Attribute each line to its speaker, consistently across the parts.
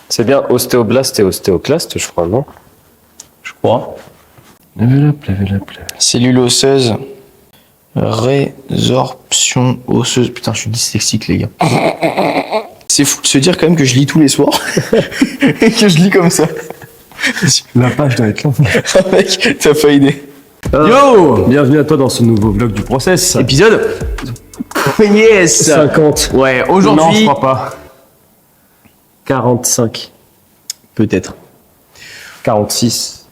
Speaker 1: C'est bien ostéoblaste et ostéoclaste, je crois, non?
Speaker 2: Je crois.
Speaker 1: Level up, level up.
Speaker 2: Cellule osseuse. Résorption osseuse. Putain, je suis dyslexique, les gars. C'est fou de se dire quand même que je lis tous les soirs. Et que je lis comme ça.
Speaker 1: La page doit être longue.
Speaker 2: Mec, t'as pas idée.
Speaker 1: Yo! Bienvenue à toi dans ce nouveau vlog du process.
Speaker 2: Épisode yes
Speaker 1: 50.
Speaker 2: Ouais,
Speaker 1: Non, je
Speaker 2: aujourd'hui...
Speaker 1: crois pas. 45.
Speaker 2: Peut-être.
Speaker 1: 46.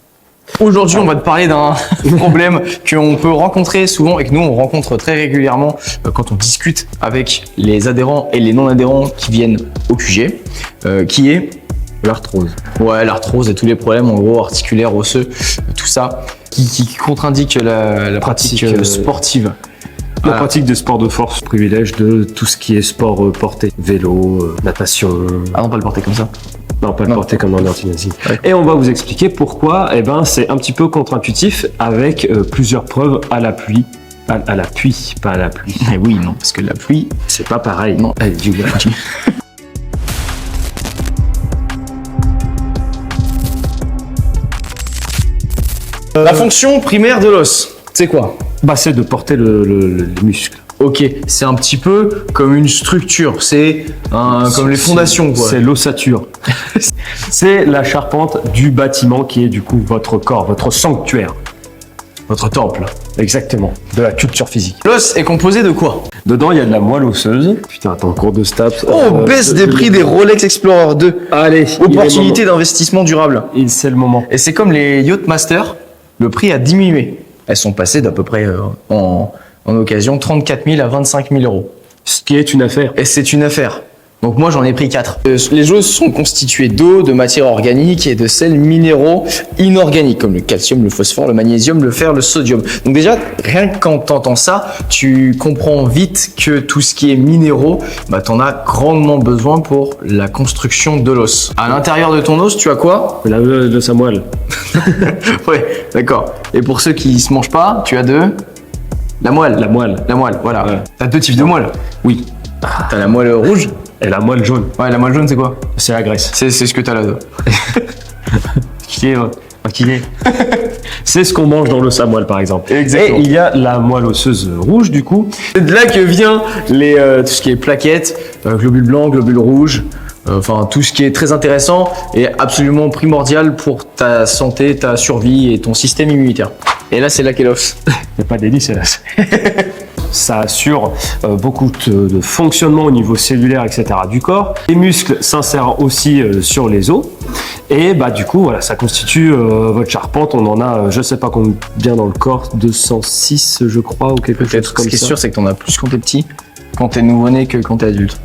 Speaker 2: Aujourd'hui, on va te parler d'un problème qu'on peut rencontrer souvent et que nous, on rencontre très régulièrement quand on discute avec les adhérents et les non-adhérents qui viennent au QG, qui est
Speaker 1: L'arthrose.
Speaker 2: ouais, l'arthrose et tous les problèmes, en gros, articulaires, osseux, tout ça, qui contre-indique la pratique sportive.
Speaker 1: La pratique des sports de force privilège de tout ce qui est sport porté. Vélo, natation.
Speaker 2: Ah non, pas le porter comme ça.
Speaker 1: Non, pas le
Speaker 2: Non.
Speaker 1: porter comme dans l'orthognathisme.
Speaker 2: Ouais.
Speaker 1: Et on va vous expliquer pourquoi. Eh ben, c'est un petit peu contre-intuitif avec plusieurs preuves à l'appui. À l'appui, pas à la pluie.
Speaker 2: Eh oui, non, parce que la pluie...
Speaker 1: C'est pas pareil.
Speaker 2: Non.
Speaker 1: Allez, du gars.
Speaker 2: La fonction primaire de l'os, c'est quoi?
Speaker 1: Bah, c'est de porter les muscles.
Speaker 2: Ok, c'est un petit peu comme une structure, c'est comme les fondations, quoi.
Speaker 1: C'est l'ossature. C'est la charpente du bâtiment qui est du coup votre corps, votre sanctuaire.
Speaker 2: Votre temple.
Speaker 1: Exactement. De la culture physique.
Speaker 2: L'os est composé de quoi?
Speaker 1: Dedans, il y a de la moelle osseuse. Putain, attends, cours de STAPS.
Speaker 2: Oh, baisse des prix des Rolex Explorer 2.
Speaker 1: Allez,
Speaker 2: Opportunité d'investissement durable.
Speaker 1: c'est le moment.
Speaker 2: Et c'est comme les Yachtmaster, le prix a diminué. Elles sont passées d'à peu près en occasion 34 000 à 25 000 euros.
Speaker 1: Ce qui est une affaire.
Speaker 2: Et c'est une affaire. Donc moi j'en ai pris 4. Les os sont constitués d'eau, de matières organiques et de sels minéraux inorganiques comme le calcium, le phosphore, le magnésium, le fer, le sodium. Donc déjà, rien que quand t'entends ça, tu comprends vite que tout ce qui est minéraux, bah t'en as grandement besoin pour la construction de l'os. À l'intérieur de ton os, tu as quoi?
Speaker 1: De sa moelle.
Speaker 2: Ouais, d'accord. Et pour ceux qui se mangent pas, tu as la moelle.
Speaker 1: La moelle.
Speaker 2: La moelle, voilà.
Speaker 1: Ouais.
Speaker 2: T'as deux types de moelle.
Speaker 1: Oui.
Speaker 2: T'as la moelle rouge.
Speaker 1: Et la moelle jaune.
Speaker 2: Ouais, la moelle jaune, c'est quoi?
Speaker 1: C'est la graisse.
Speaker 2: C'est ce que t'as là.
Speaker 1: Qui est C'est ce qu'on mange dans l'os à moelle, par exemple.
Speaker 2: Exactement.
Speaker 1: Et il y a la moelle osseuse rouge, du coup.
Speaker 2: C'est de là que vient tout ce qui est plaquettes, globules blancs, globules rouges, enfin tout ce qui est très intéressant et absolument primordial pour ta santé, ta survie et ton système immunitaire. Et là, c'est là qu'est l'os.
Speaker 1: Il n'y a pas d'hélice, hélas. Ça assure beaucoup de fonctionnement au niveau cellulaire, etc. du corps. Les muscles s'insèrent aussi sur les os. Et bah du coup, voilà, ça constitue votre charpente. On en a, je sais pas combien dans le corps, 206, je crois, ou quelque chose
Speaker 2: Peut-être.
Speaker 1: comme
Speaker 2: Ce qui est
Speaker 1: ça.
Speaker 2: sûr, c'est que t'en as plus quand t'es petit, quand t'es nouveau-né que quand t'es adulte.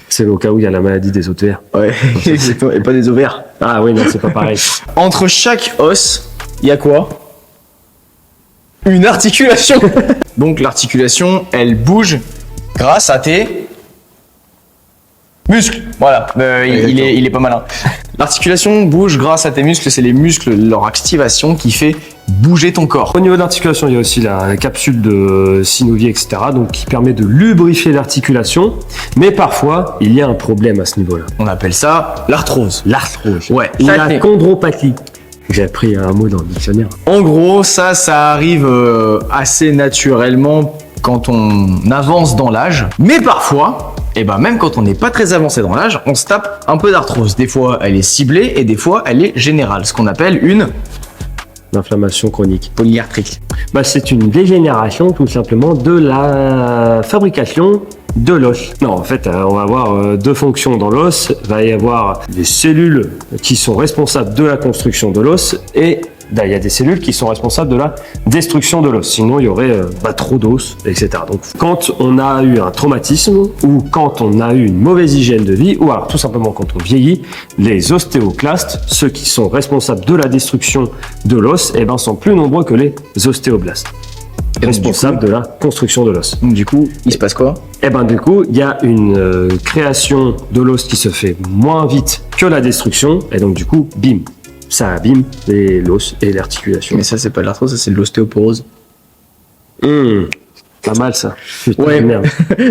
Speaker 1: C'est au cas où il y a la maladie des OTR.
Speaker 2: Ouais, exactement. Et pas des ovaires.
Speaker 1: Ah oui, non, c'est pas pareil.
Speaker 2: Entre chaque os, il y a quoi? Une articulation. Donc l'articulation, elle bouge grâce à tes muscles. Voilà, il est pas malin. L'articulation bouge grâce à tes muscles, c'est les muscles, leur activation qui fait bouger ton corps.
Speaker 1: Au niveau de l'articulation, il y a aussi la capsule de synovie, etc. Donc qui permet de lubrifier l'articulation. Mais parfois, il y a un problème à ce niveau-là.
Speaker 2: On appelle ça l'arthrose.
Speaker 1: L'arthrose.
Speaker 2: Ouais,
Speaker 1: La chondropathie. J'ai appris un mot dans le dictionnaire.
Speaker 2: En gros, ça arrive assez naturellement quand on avance dans l'âge. Mais parfois, et ben même quand on n'est pas très avancé dans l'âge, on se tape un peu d'arthrose. Des fois, elle est ciblée et des fois, elle est générale. Ce qu'on appelle une
Speaker 1: L'inflammation chronique.
Speaker 2: polyarthrite.
Speaker 1: Bah, c'est une dégénération tout simplement de la fabrication de l'os. Non, en fait, on va avoir deux fonctions dans l'os. Il va y avoir des cellules qui sont responsables de la construction de l'os et il y a des cellules qui sont responsables de la destruction de l'os. Sinon, il y aurait trop d'os, etc. Donc, quand on a eu un traumatisme ou quand on a eu une mauvaise hygiène de vie ou alors tout simplement quand on vieillit, les ostéoclastes, ceux qui sont responsables de la destruction de l'os, sont plus nombreux que les ostéoblastes.
Speaker 2: Et donc,
Speaker 1: Responsables de la construction de l'os.
Speaker 2: Donc du coup, il se passe quoi?
Speaker 1: Du coup, il y a une création de l'os qui se fait moins vite que la destruction et donc du coup, bim, ça abîme l'os et l'articulation.
Speaker 2: Mais ça, c'est pas de l'arthrose, ça c'est de l'ostéoporose.
Speaker 1: Pas mal ça. Putain,
Speaker 2: Ouais.
Speaker 1: de merde.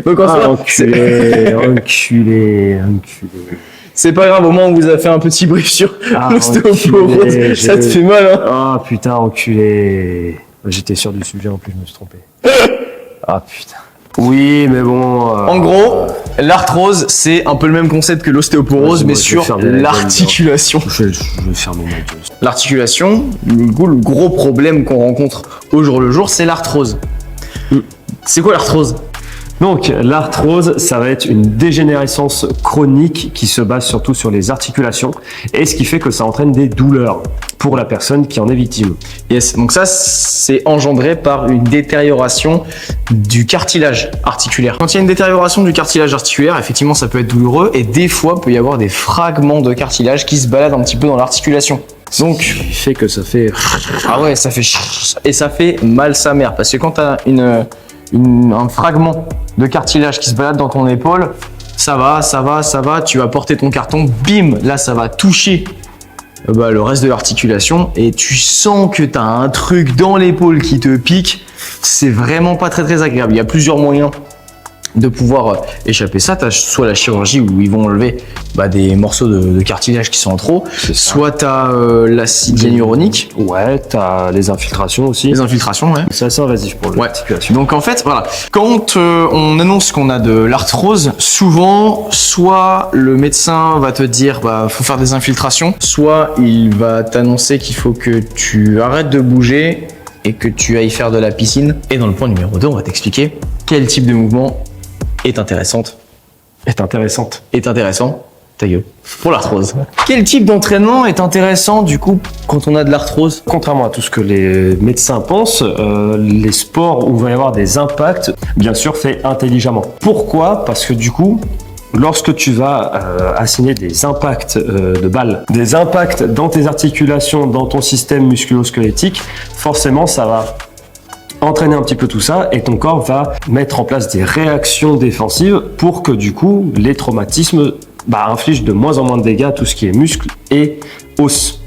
Speaker 2: Donc en
Speaker 1: Ah,
Speaker 2: soi,
Speaker 1: enculé.
Speaker 2: c'est pas grave, au moins on vous a fait un petit brief sur
Speaker 1: Ah,
Speaker 2: l'ostéoporose.
Speaker 1: enculé,
Speaker 2: Ça te fait mal, hein?
Speaker 1: Ah putain, enculé. J'étais sûr du sujet, en plus je me suis trompé. Ah putain. Oui, mais bon.
Speaker 2: En gros, l'arthrose, c'est un peu le même concept que l'ostéoporose,
Speaker 1: Vas-y,
Speaker 2: mais
Speaker 1: moi, je vais
Speaker 2: sur
Speaker 1: faire de la gueule,
Speaker 2: l'articulation.
Speaker 1: je vais fermer ma gueule.
Speaker 2: L'articulation, le gros problème qu'on rencontre au jour le jour, c'est l'arthrose. C'est quoi l'arthrose?
Speaker 1: Donc, l'arthrose, ça va être une dégénérescence chronique qui se base surtout sur les articulations et ce qui fait que ça entraîne des douleurs pour la personne qui en est victime.
Speaker 2: Yes, donc ça, c'est engendré par une détérioration du cartilage articulaire. Quand il y a une détérioration du cartilage articulaire, effectivement, ça peut être douloureux et des fois, il peut y avoir des fragments de cartilage qui se baladent un petit peu dans l'articulation. Donc,
Speaker 1: Ce qui fait que ça fait...
Speaker 2: ah ouais, ça fait et ça fait mal sa mère parce que quand tu as un fragment de cartilage qui se balade dans ton épaule, ça va, tu vas porter ton carton, bim, là ça va toucher le reste de l'articulation et tu sens que tu as un truc dans l'épaule qui te pique. C'est vraiment pas très agréable. Il y a plusieurs moyens de pouvoir échapper ça. Tu as soit la chirurgie où ils vont enlever des morceaux de cartilage qui sont en trop, soit tu as l'acide hyaluronique.
Speaker 1: Ouais, t'as les infiltrations aussi.
Speaker 2: Les infiltrations, ouais.
Speaker 1: C'est assez invasif pour l'articulation.
Speaker 2: Donc en fait, voilà, quand on annonce qu'on a de l'arthrose, souvent, soit le médecin va te dire faut faire des infiltrations, soit il va t'annoncer qu'il faut que tu arrêtes de bouger et que tu ailles faire de la piscine. Et dans le point numéro 2, on va t'expliquer quel type de mouvement est intéressant, ta gueule, pour l'arthrose. Quel type d'entraînement est intéressant du coup quand on a de l'arthrose?
Speaker 1: Contrairement à tout ce que les médecins pensent, les sports où il va y avoir des impacts, bien sûr, fait intelligemment. Pourquoi? Parce que du coup, lorsque tu vas assigner des impacts de balles, des impacts dans tes articulations, dans ton système musculo-squelettique, forcément, ça va entraîner un petit peu tout ça et ton corps va mettre en place des réactions défensives pour que du coup, les traumatismes inflige de moins en moins de dégâts à tout ce qui est muscle et os.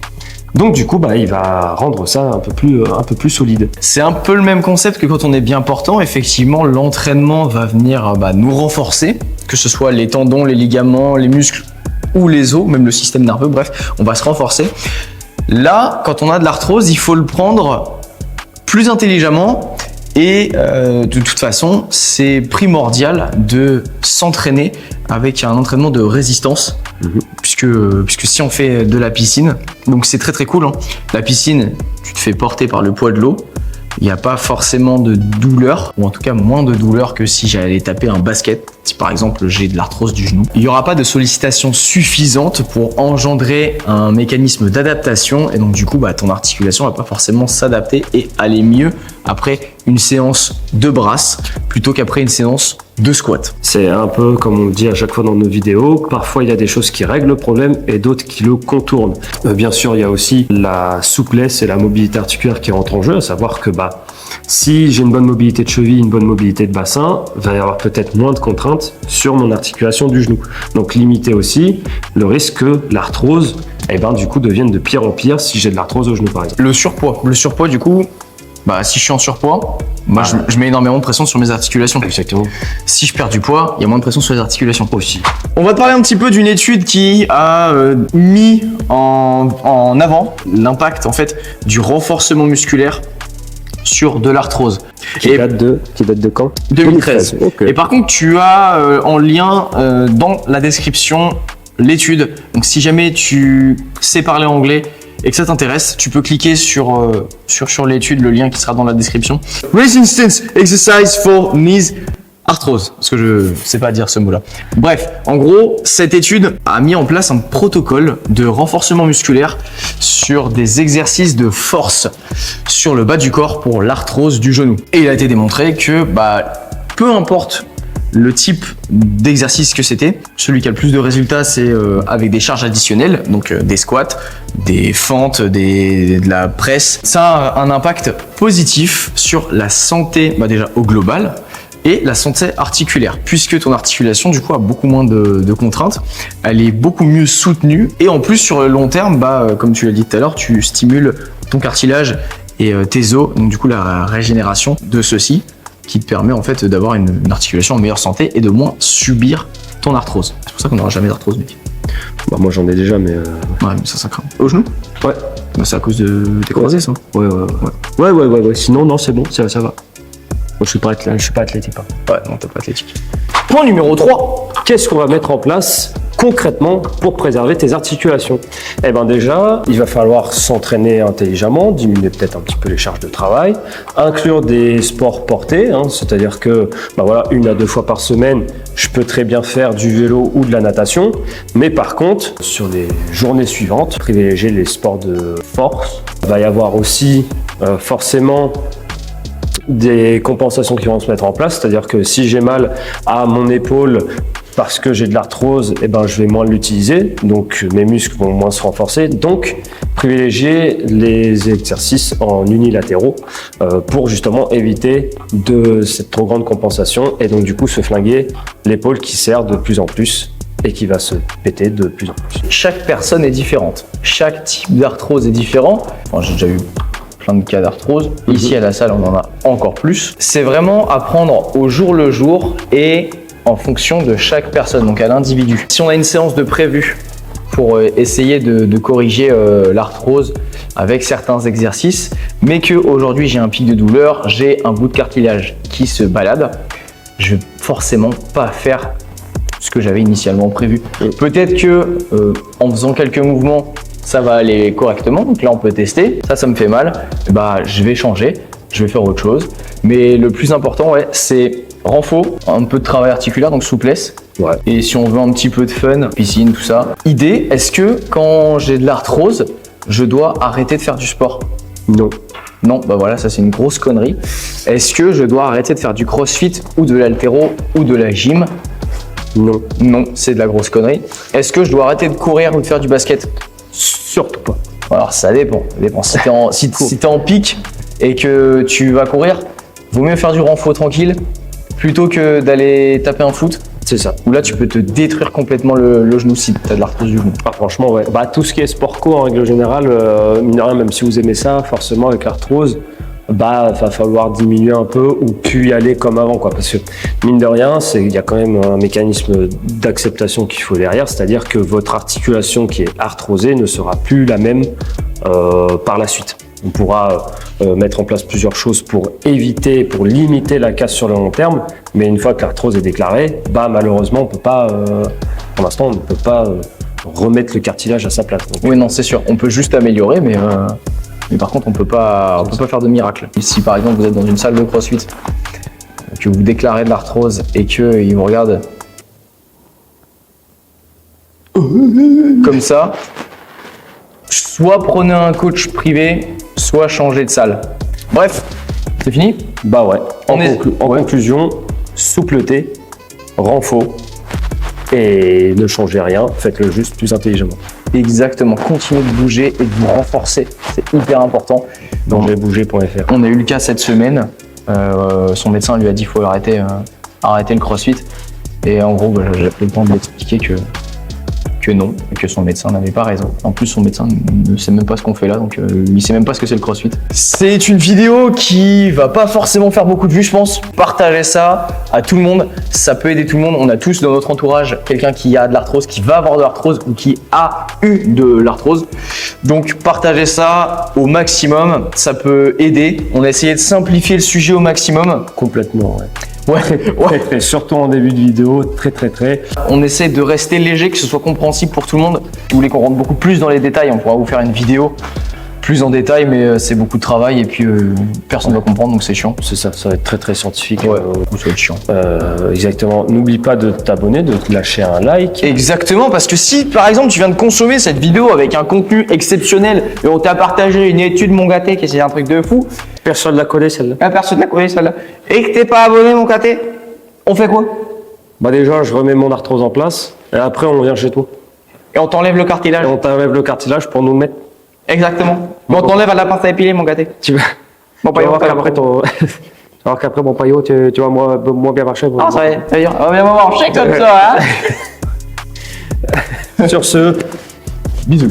Speaker 1: Donc du coup, il va rendre ça un peu plus solide.
Speaker 2: C'est un peu le même concept que quand on est bien portant. Effectivement, l'entraînement va venir nous renforcer, que ce soit les tendons, les ligaments, les muscles ou les os, même le système nerveux. Bref, on va se renforcer. Là, quand on a de l'arthrose, il faut le prendre plus intelligemment. Et de toute façon, c'est primordial de s'entraîner avec un entraînement de résistance, puisque si on fait de la piscine, donc c'est très cool, hein. La piscine, tu te fais porter par le poids de l'eau, il n'y a pas forcément de douleur, ou en tout cas moins de douleur que si j'allais taper un basket, si par exemple j'ai de l'arthrose du genou. Il n'y aura pas de sollicitation suffisante pour engendrer un mécanisme d'adaptation, et donc du coup ton articulation va pas forcément s'adapter et aller mieux après une séance de brasse plutôt qu'après une séance de squat.
Speaker 1: C'est un peu comme on le dit à chaque fois dans nos vidéos, parfois il y a des choses qui règlent le problème et d'autres qui le contournent. Bien sûr, il y a aussi la souplesse et la mobilité articulaire qui rentrent en jeu, à savoir que si j'ai une bonne mobilité de cheville, une bonne mobilité de bassin, il va y avoir peut-être moins de contraintes sur mon articulation du genou. Donc limiter aussi le risque que l'arthrose du coup devienne de pire en pire si j'ai de l'arthrose au genou par exemple.
Speaker 2: Le surpoids du coup, si je suis en surpoids, je mets énormément de pression sur mes articulations.
Speaker 1: Exactement.
Speaker 2: Si je perds du poids, il y a moins de pression sur les articulations aussi. On va te parler un petit peu d'une étude qui a mis en avant l'impact en fait du renforcement musculaire sur de l'arthrose.
Speaker 1: Qui date de quand?
Speaker 2: 2013.
Speaker 1: Okay.
Speaker 2: Et par contre, tu as en lien dans la description l'étude. Donc si jamais tu sais parler anglais et que ça t'intéresse, tu peux cliquer sur l'étude, le lien qui sera dans la description. Resistance exercise for knees arthrose, parce que je sais pas dire ce mot-là. Bref, en gros, cette étude a mis en place un protocole de renforcement musculaire sur des exercices de force sur le bas du corps pour l'arthrose du genou. Et il a été démontré que peu importe le type d'exercice que c'était, celui qui a le plus de résultats, c'est avec des charges additionnelles, donc des squats, des fentes, de la presse. Ça a un impact positif sur la santé, déjà au global, et la santé articulaire, puisque ton articulation du coup a beaucoup moins de contraintes, elle est beaucoup mieux soutenue, et en plus sur le long terme, comme tu l'as dit tout à l'heure, tu stimules ton cartilage et tes os, donc du coup la régénération de ceux-ci. qui te permet en fait d'avoir une articulation en meilleure santé et de moins subir ton arthrose. C'est pour ça qu'on n'aura jamais d'arthrose, mec.
Speaker 1: Bah, moi j'en ai déjà, mais.
Speaker 2: Ouais, mais ça craint. Au genou?
Speaker 1: Ouais.
Speaker 2: Bah, c'est à cause de tes croisés, ça.
Speaker 1: Ouais. Sinon, non, c'est bon, ça va. Moi, je suis pas athlétique. Hein.
Speaker 2: Ouais, non, t'es pas athlétique. Point numéro 3.
Speaker 1: Qu'est-ce qu'on va mettre en place concrètement pour préserver tes articulations? Eh bien déjà, il va falloir s'entraîner intelligemment, diminuer peut-être un petit peu les charges de travail, inclure des sports portés, hein, c'est-à-dire que 1 à 2 fois par semaine, je peux très bien faire du vélo ou de la natation, mais par contre, sur les journées suivantes, privilégier les sports de force. Il va y avoir aussi forcément des compensations qui vont se mettre en place, c'est-à-dire que si j'ai mal à mon épaule parce que j'ai de l'arthrose, je vais moins l'utiliser, donc mes muscles vont moins se renforcer, donc privilégier les exercices en unilatéraux pour justement éviter de cette trop grande compensation et donc du coup se flinguer l'épaule qui serre de plus en plus et qui va se péter de plus en plus.
Speaker 2: Chaque personne est différente, chaque type d'arthrose est différent. Enfin, j'ai déjà eu plein de cas d'arthrose. Ici à la salle, on en a encore plus. C'est vraiment à prendre au jour le jour et en fonction de chaque personne, donc à l'individu. Si on a une séance de prévu pour essayer de corriger l'arthrose avec certains exercices, mais que aujourd'hui j'ai un pic de douleur, j'ai un bout de cartilage qui se balade, je vais forcément pas faire ce que j'avais initialement prévu. Peut-être que en faisant quelques mouvements, ça va aller correctement, donc là on peut tester. Ça me fait mal, je vais changer, je vais faire autre chose. Mais le plus important, c'est renfort, un peu de travail articulaire, donc souplesse.
Speaker 1: Ouais.
Speaker 2: Et si on veut un petit peu de fun, piscine, tout ça. Idée, est-ce que quand j'ai de l'arthrose, je dois arrêter de faire du sport?
Speaker 1: Non.
Speaker 2: Non, voilà, ça c'est une grosse connerie. Est-ce que je dois arrêter de faire du crossfit ou de l'haltéro ou de la gym?
Speaker 1: Non.
Speaker 2: Non, c'est de la grosse connerie. Est-ce que je dois arrêter de courir ou de faire du basket?
Speaker 1: Surtout pas.
Speaker 2: Alors ça dépend. Si t'es en pic et que tu vas courir, vaut mieux faire du renfort tranquille plutôt que d'aller taper un foot.
Speaker 1: C'est ça.
Speaker 2: Où là tu peux te détruire complètement le genou si tu as de l'arthrose du genou.
Speaker 1: Ah, franchement, ouais. Tout ce qui est sport co en règle générale, mine de rien, même si vous aimez ça, forcément avec l'arthrose, va falloir diminuer un peu ou plus y aller comme avant, quoi. Parce que mine de rien, il y a quand même un mécanisme d'acceptation qu'il faut derrière, c'est-à-dire que votre articulation qui est arthrosée ne sera plus la même par la suite. On pourra mettre en place plusieurs choses pour limiter la casse sur le long terme, mais une fois que l'arthrose est déclarée, malheureusement, on peut pas, pour l'instant, on ne peut pas remettre le cartilage à sa place. Donc,
Speaker 2: oui, non, c'est sûr. On peut juste améliorer, mais par contre, on peut pas faire de miracle. Si par exemple vous êtes dans une salle de crossfit, que vous déclarez de l'arthrose et qu'ils vous regardent comme ça, soit prenez un coach privé, soit changez de salle. Bref, c'est fini?
Speaker 1: Ouais. En conclusion, soupleté, renfort et ne changez rien, faites-le juste plus intelligemment.
Speaker 2: Exactement, continuez de bouger et de vous renforcer, c'est hyper important.
Speaker 1: Donc bouger.fr.
Speaker 2: On a eu le cas cette semaine, son médecin lui a dit qu'il faut arrêter le crossfit. Et en gros, j'ai pris le temps de lui expliquer que non, et que son médecin n'avait pas raison. En plus, son médecin ne sait même pas ce qu'on fait là, donc il sait même pas ce que c'est le crossfit. C'est une vidéo qui va pas forcément faire beaucoup de vues, je pense. Partagez ça à tout le monde, ça peut aider tout le monde. On a tous dans notre entourage quelqu'un qui a de l'arthrose, qui va avoir de l'arthrose ou qui a eu de l'arthrose. Donc partagez ça au maximum, ça peut aider. On a essayé de simplifier le sujet au maximum.
Speaker 1: Complètement, ouais.
Speaker 2: Ouais.
Speaker 1: Surtout en début de vidéo, très.
Speaker 2: On essaie de rester léger, que ce soit compréhensible pour tout le monde. Si vous voulez qu'on rentre beaucoup plus dans les détails, on pourra vous faire une vidéo plus en détail, mais c'est beaucoup de travail et puis personne ne va comprendre, donc c'est chiant.
Speaker 1: C'est ça, ça va être très scientifique.
Speaker 2: Ouais, ça va être chiant.
Speaker 1: Exactement. N'oublie pas de t'abonner, de te lâcher un like.
Speaker 2: Exactement, parce que si par exemple tu viens de consommer cette vidéo avec un contenu exceptionnel et on t'a partagé une étude mon gâté qui est un truc de fou.
Speaker 1: Personne ne l'a collé celle-là.
Speaker 2: Personne ne l'a collé celle-là. Et que t'es pas abonné mon gâté, on fait quoi?
Speaker 1: Déjà, je remets mon arthrose en place et après on vient chez toi.
Speaker 2: Et on t'enlève le cartilage.
Speaker 1: Et on t'enlève le cartilage pour nous le mettre.
Speaker 2: Exactement. Mais on t'enlève à la pince à épiler mon gâté.
Speaker 1: Tu vas voir qu'après ton... Alors qu'après mon paillot, tu vas moins bien marcher.
Speaker 2: Ah, ça va dire, on va bien marcher comme ça, hein.
Speaker 1: Sur ce, bisous.